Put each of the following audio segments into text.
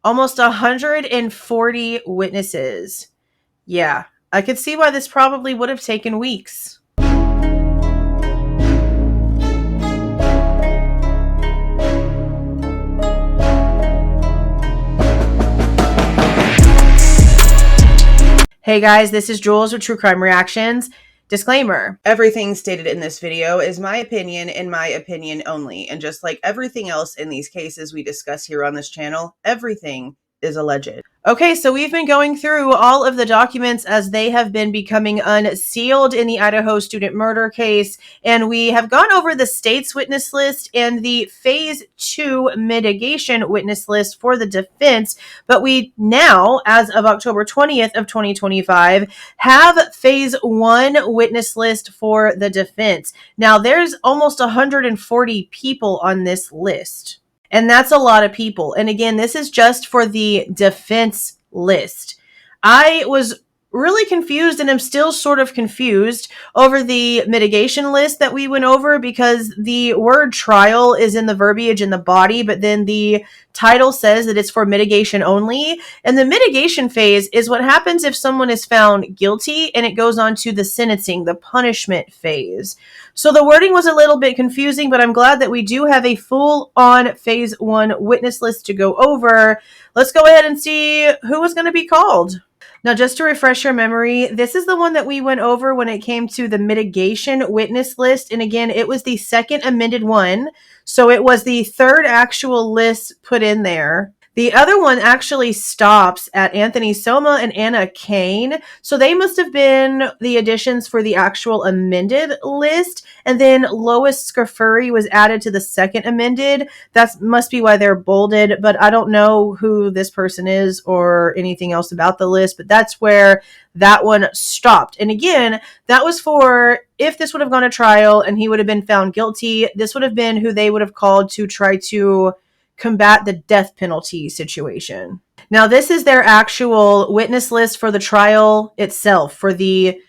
Almost 140 witnesses. Yeah, I could see why this probably would have taken weeks. Hey guys, this is Jules with True Crime Reactions. Disclaimer, everything stated in this video is my opinion and my opinion only. And just like everything else in these cases we discuss here on this channel, everything is alleged. Okay, so we've been going through all of the documents as they have been becoming unsealed in the Idaho student murder case, and we have gone over the state's witness list and the Phase 2 mitigation witness list for the defense, but we now, as of October 20th of 2025, have Phase 1 witness list for the defense. Now, there's almost 140 people on this list. And that's a lot of people. And again, this is just for the defense list. I was really confused, and I'm still sort of confused over the mitigation list that we went over, because the word trial is in the verbiage in the body, but then the title says that it's for mitigation only. And the mitigation phase is what happens if someone is found guilty, and it goes on to the sentencing, the punishment phase. So the wording was a little bit confusing, but I'm glad that we do have a full-on Phase 1 witness list to go over. Let's go ahead and see who is going to be called. Now, just to refresh your memory, this is the one that we went over when it came to the mitigation witness list. And again, it was the second amended one. So it was the third actual list put in there. The other one actually stops at Anthony Soma and Anna Kane. So they must have been the additions for the actual amended list. And then Lois Scafuri was added to the second amended. That must be why they're bolded, but I don't know who this person is or anything else about the list, but that's where that one stopped. And again, that was for if this would have gone to trial and he would have been found guilty, this would have been who they would have called to try to combat the death penalty situation. Now, this is their actual witness list for the trial itself, for the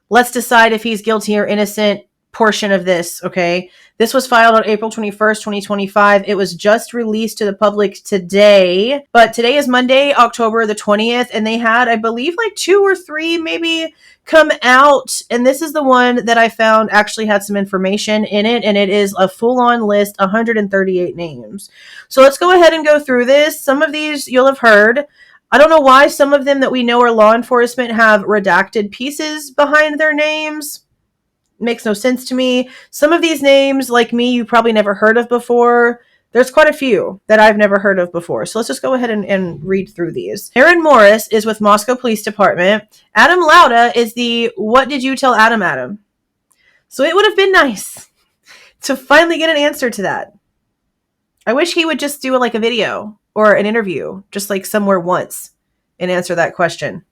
let's decide if he's guilty or innocent portion of this, okay? This was filed on April 21st, 2025. It was just released to the public today, but today is Monday, October the 20th, and they had, I believe, like 2 or 3 maybe come out, and this is the one that I found actually had some information in it, and it is a full-on list, 138 names. So let's go ahead and go through this. Some of these you'll have heard. I don't know why some of them that we know are law enforcement have redacted pieces behind their names. Makes no sense to me. Some of these names, like me, you probably never heard of before. There's quite a few that I've never heard of before. So let's just go ahead and read through these. Aaron Morris is with Moscow Police Department. Adam Lauda is the What Did You Tell Adam? So it would have been nice to finally get an answer to that. I wish he would just do like a video or an interview, just like somewhere once, and answer that question.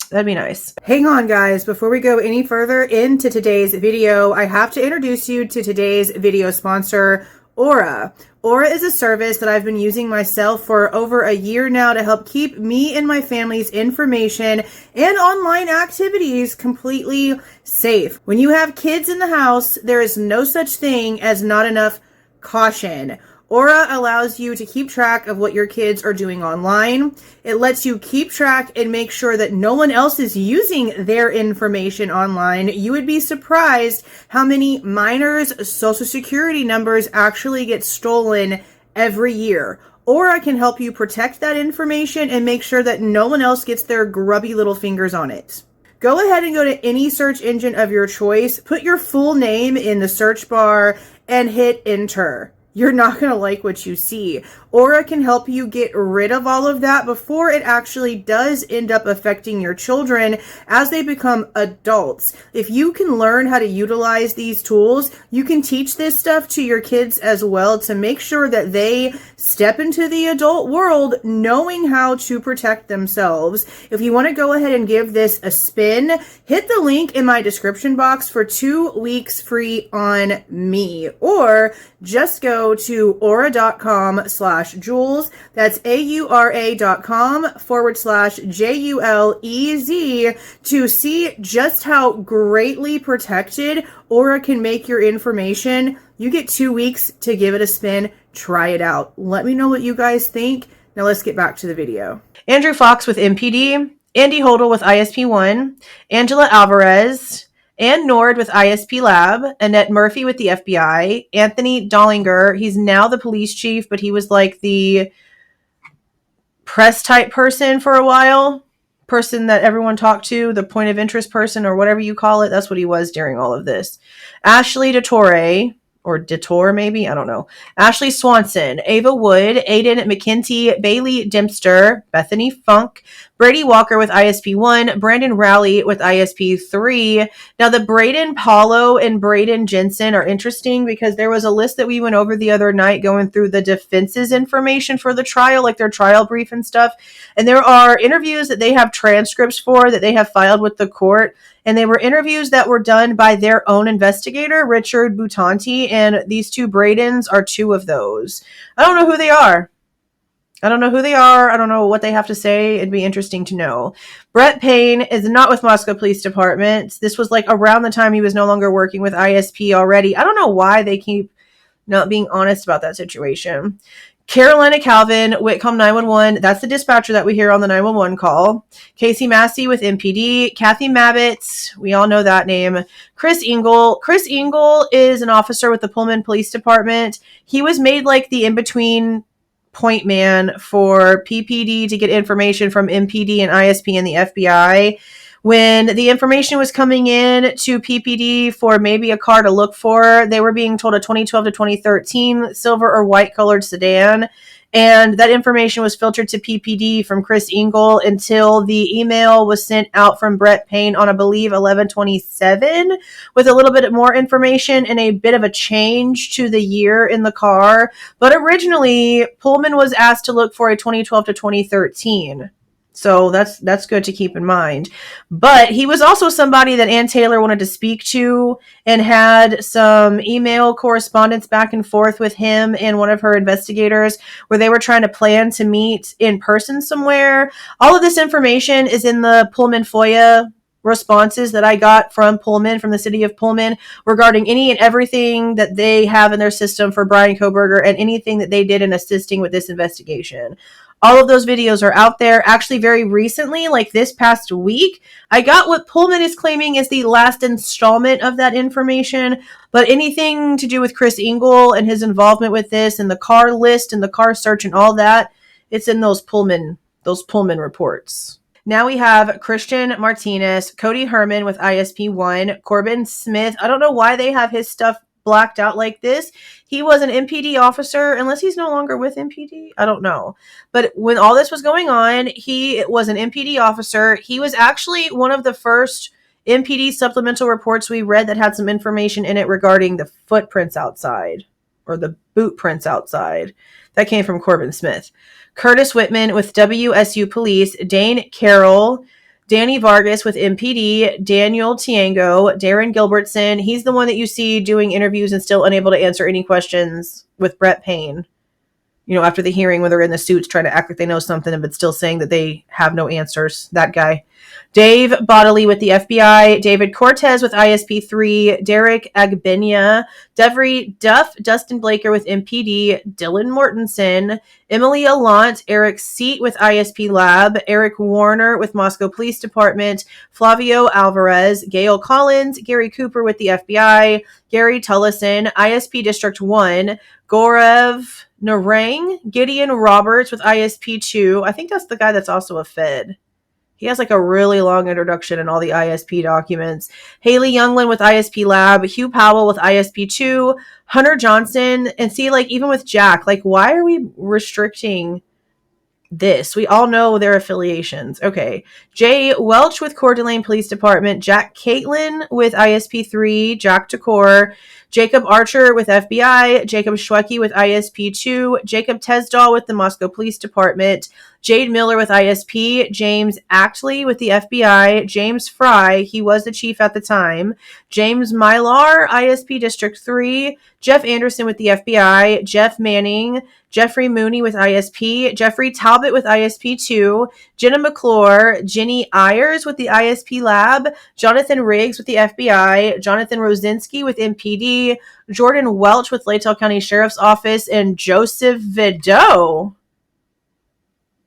That'd be nice. Hang on, guys. Before we go any further into today's video, I have to introduce you to today's video sponsor, Aura. Aura is a service that I've been using myself for over a year now to help keep me and my family's information and online activities completely safe. When you have kids in the house, there is no such thing as not enough caution. Aura allows you to keep track of what your kids are doing online. It lets you keep track and make sure that no one else is using their information online. You would be surprised how many minors' social security numbers actually get stolen every year. Aura can help you protect that information and make sure that no one else gets their grubby little fingers on it. Go ahead and go to any search engine of your choice, put your full name in the search bar, and hit enter. You're not going to like what you see. Aura can help you get rid of all of that before it actually does end up affecting your children as they become adults. If you can learn how to utilize these tools, you can teach this stuff to your kids as well to make sure that they step into the adult world knowing how to protect themselves. If you want to go ahead and give this a spin, hit the link in my description box for 2 weeks free on me, or just go to aura.com/Jules. That's aura.com/JULEZ to see just how greatly protected Aura can make your information. You get 2 weeks to give it a spin. Try it out. Let me know what you guys think Now let's get back to the video. Andrew Fox with MPD, Andy Hodel with ISP1, Angela Alvarez, Ann Nord with ISP Lab, Annette Murphy with the FBI, Anthony Dollinger, he's now the police chief, but he was like the press type person for a while, person that everyone talked to, the point of interest person or whatever you call it. That's what he was during all of this. Ashley DeTore, or Detour maybe, I don't know. Ashley Swanson, Ava Wood, Aiden McKenty, Bailey Dempster, Bethany Funk, Brady Walker with ISP1, Brandon Rowley with ISP3. Now the Braden Paulo and Braden Jensen are interesting because there was a list that we went over the other night going through the defense's information for the trial, like their trial brief and stuff. And there are interviews that they have transcripts for that they have filed with the court. And they were interviews that were done by their own investigator, Richard Butanti, and these two Bradens are two of those. I don't know who they are. I don't know what they have to say. It'd be interesting to know. Brett Payne is not with Moscow Police Department. This was like around the time he was no longer working with ISP already. I don't know why they keep not being honest about that situation. Carolina Calvin, Whitcomb 911. That's the dispatcher that we hear on the 911 call. Casey Massey with MPD. Kathy Mabbitts. We all know that name. Chris Engel. Chris Engel is an officer with the Pullman Police Department. He was made like the in-between point man for PPD to get information from MPD and ISP and the FBI. When the information was coming in to PPD for maybe a car to look for, they were being told a 2012 to 2013 silver or white colored sedan. And that information was filtered to PPD from Chris Engel until the email was sent out from Brett Payne on, I believe, 11/27 with a little bit more information and a bit of a change to the year in the car. But originally, Pullman was asked to look for a 2012 to 2013. So that's good to keep in mind. But he was also somebody that Ann Taylor wanted to speak to and had some email correspondence back and forth with him and one of her investigators where they were trying to plan to meet in person somewhere. All of this information is in the Pullman FOIA responses that I got from Pullman, from the city of Pullman, regarding any and everything that they have in their system for Bryan Kohberger and anything that they did in assisting with this investigation. All of those videos are out there. Actually, very recently, like this past week, I got what Pullman is claiming is the last installment of that information. But anything to do with Chris Engel and his involvement with this and the car list and the car search and all that, it's in those Pullman reports. Now we have Christian Martinez, Cody Herman with ISP1, Corbin Smith. I don't know why they have his stuff blacked out like this. He was an MPD officer, unless he's no longer with MPD. I don't know. But when all this was going on, he was an MPD officer. He was actually one of the first MPD supplemental reports we read that had some information in it regarding the footprints outside, or the boot prints outside. That came from Corbin Smith. Curtis Whitman with WSU Police, Dane Carroll, Danny Vargas with MPD, Daniel Tiango, Darren Gilbertson. He's the one that you see doing interviews and still unable to answer any questions with Brett Payne. You know, after the hearing when they're in the suits trying to act like they know something but still saying that they have no answers. That guy. Dave Bodley with the FBI, David Cortez with ISP3, Derek Agbenya, Devery Duff, Dustin Blaker with MPD, Dylan Mortensen, Emily Alant, Eric Seat with ISP Lab, Eric Warner with Moscow Police Department, Flavio Alvarez, Gail Collins, Gary Cooper with the FBI, Gary Tullison, ISP District 1, Gorev Narang, Gideon Roberts with ISP2. I think that's the guy that's also a Fed. He has like a really long introduction in all the ISP documents. Haley Youngland with ISP Lab, Hugh Powell with ISP2, Hunter Johnson, and see, like, even with Jack, like, why are we restricting this? We all know their affiliations. Okay. Jay Welch with Coeur d'Alene Police Department, Jack Caitlin with ISP3, Jack Decor, Jacob Archer with FBI, Jacob Schwecke with ISP2, Jacob Tesdahl with the Moscow Police Department, Jade Miller with ISP, James Actley with the FBI, James Fry, he was the chief at the time, James Mylar, ISP District 3, Jeff Anderson with the FBI, Jeff Manning, Jeffrey Mooney with ISP, Jeffrey Talbot with ISP2, Jenna McClure, Jenny Ayers with the ISP Lab, Jonathan Riggs with the FBI, Jonathan Rosinski with MPD, Jordan Welch with Latell County Sheriff's Office, and Joseph Vido.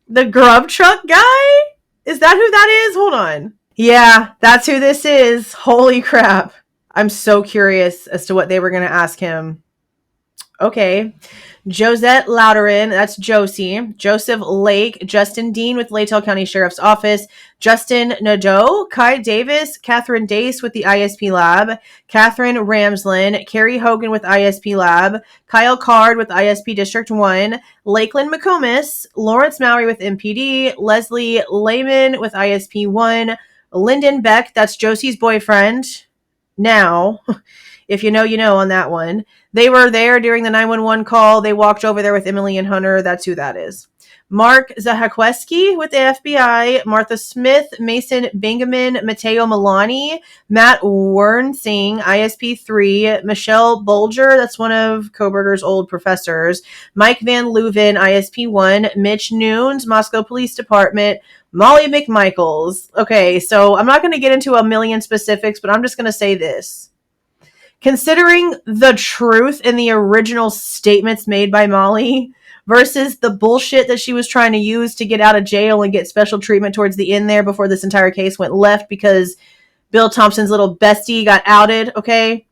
The grub truck guy? Is that who that is? Hold on. Yeah, that's who this is. Holy crap. I'm so curious as to what they were going to ask him. Okay. Josette Louderin, that's Josie. Joseph Lake, Justin Dean with Laytell County Sheriff's Office. Justin Nadeau, Kai Davis, Catherine Dace with the ISP Lab. Catherine Ramslin, Carrie Hogan with ISP Lab. Kyle Card with ISP District 1. Lakeland McComas, Lawrence Mowry with MPD. Leslie Lehman with ISP 1. Lyndon Beck, that's Josie's boyfriend. Now, if you know, you know on that one. They were there during the 911 call. They walked over there with Emily and Hunter. That's who that is. Mark Zahakweski with the FBI. Martha Smith, Mason Bingaman, Mateo Milani, Matt Wernsing, ISP 3, Michelle Bolger, that's one of Kohberger's old professors, Mike Van Leuven, ISP 1, Mitch Nunes, Moscow Police Department, Molly McMichaels. Okay, so I'm not going to get into a million specifics, but I'm just going to say this. Considering the truth in the original statements made by Molly versus the bullshit that she was trying to use to get out of jail and get special treatment towards the end there before this entire case went left because Bill Thompson's little bestie got outed, okay?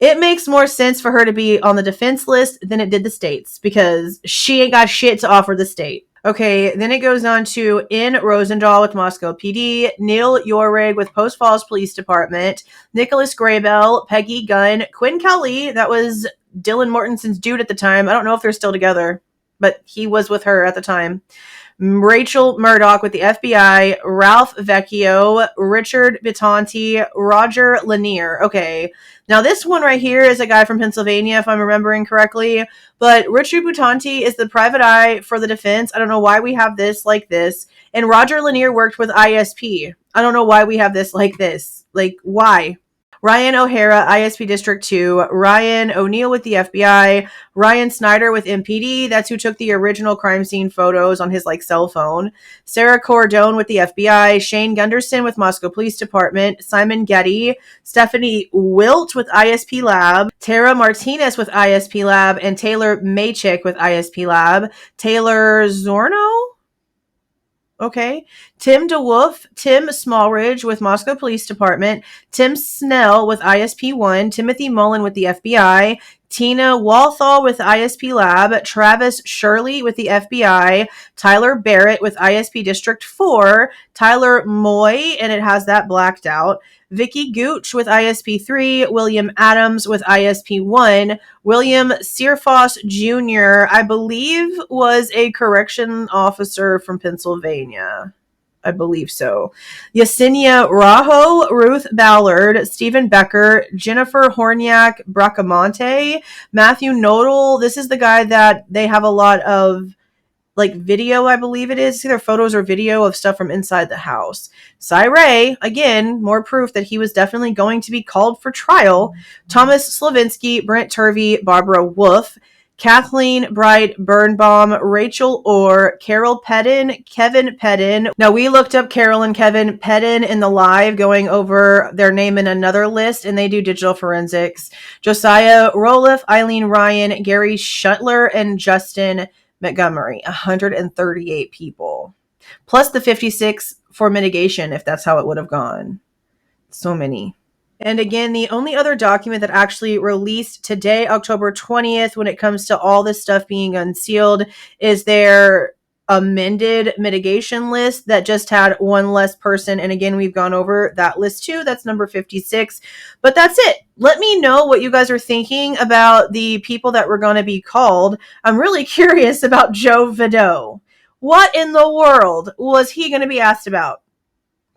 It makes more sense for her to be on the defense list than it did the state's because she ain't got shit to offer the state. Okay, then it goes on to N. Rosendahl with Moscow PD, Neil Yorig with Post Falls Police Department, Nicholas Graybell, Peggy Gunn, Quinn Kelly, that was Dylan Mortenson's dude at the time. I don't know if they're still together, but he was with her at the time. Rachel Murdoch with the FBI, Ralph Vecchio, Richard Bitonti, Roger Lanier. Okay, now this one right here is a guy from Pennsylvania, if I'm remembering correctly, but Richard Bitonti is the private eye for the defense. I don't know why we have this like this. And Roger Lanier worked with ISP. I don't know why we have this like this. Like, why? Ryan O'Hara, ISP District 2, Ryan O'Neill with the FBI, Ryan Snyder with MPD, that's who took the original crime scene photos on his cell phone, Sarah Cordone with the FBI, Shane Gunderson with Moscow Police Department, Simon Getty, Stephanie Wilt with ISP Lab, Tara Martinez with ISP Lab, and Taylor Maychick with ISP Lab, Taylor Zorno? Okay. Tim DeWolf, Tim Smallridge with Moscow Police Department, Tim Snell with ISP 1, Timothy Mullen with the FBI, Tina Walthall with ISP Lab, Travis Shirley with the FBI, Tyler Barrett with ISP District 4, Tyler Moy, and it has that blacked out, Vicky Gooch with ISP 3, William Adams with ISP 1, William Searfoss Jr., I believe was a correction officer from Pennsylvania. I believe so. Yesenia Rajo, Ruth Ballard, Stephen Becker, Jennifer Horniak Bracamonte, Matthew Nodal. This is the guy that they have a lot of video, I believe it is, either photos or video of stuff from inside the house. Cy Ray, again, more proof that he was definitely going to be called for trial. Thomas Slavinsky, Brent Turvey, Barbara Wolf, Kathleen Bright Birnbaum, Rachel Orr, Carol Pedden, Kevin Pedden. Now, we looked up Carol and Kevin Pedden in the live, going over their name in another list, and they do digital forensics. Josiah Roloff, Eileen Ryan, Gary Shuttler, and Justin Montgomery. 138 people. Plus the 56 for mitigation, if that's how it would have gone. So many. And again, the only other document that actually released today, October 20th, when it comes to all this stuff being unsealed, is their amended mitigation list that just had one less person. And again, we've gone over that list too. That's number 56. But that's it. Let me know what you guys are thinking about the people that were going to be called. I'm really curious about Joe Vado. What in the world was he going to be asked about?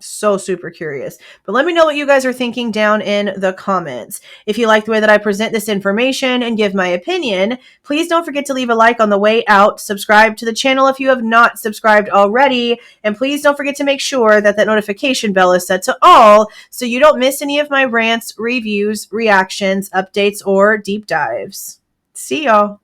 So super curious. But let me know what you guys are thinking down in the comments. If you like the way that I present this information and give my opinion, please don't forget to leave a like on the way out. Subscribe to the channel if you have not subscribed already. And please don't forget to make sure that that notification bell is set to all so you don't miss any of my rants, reviews, reactions, updates, or deep dives. See y'all.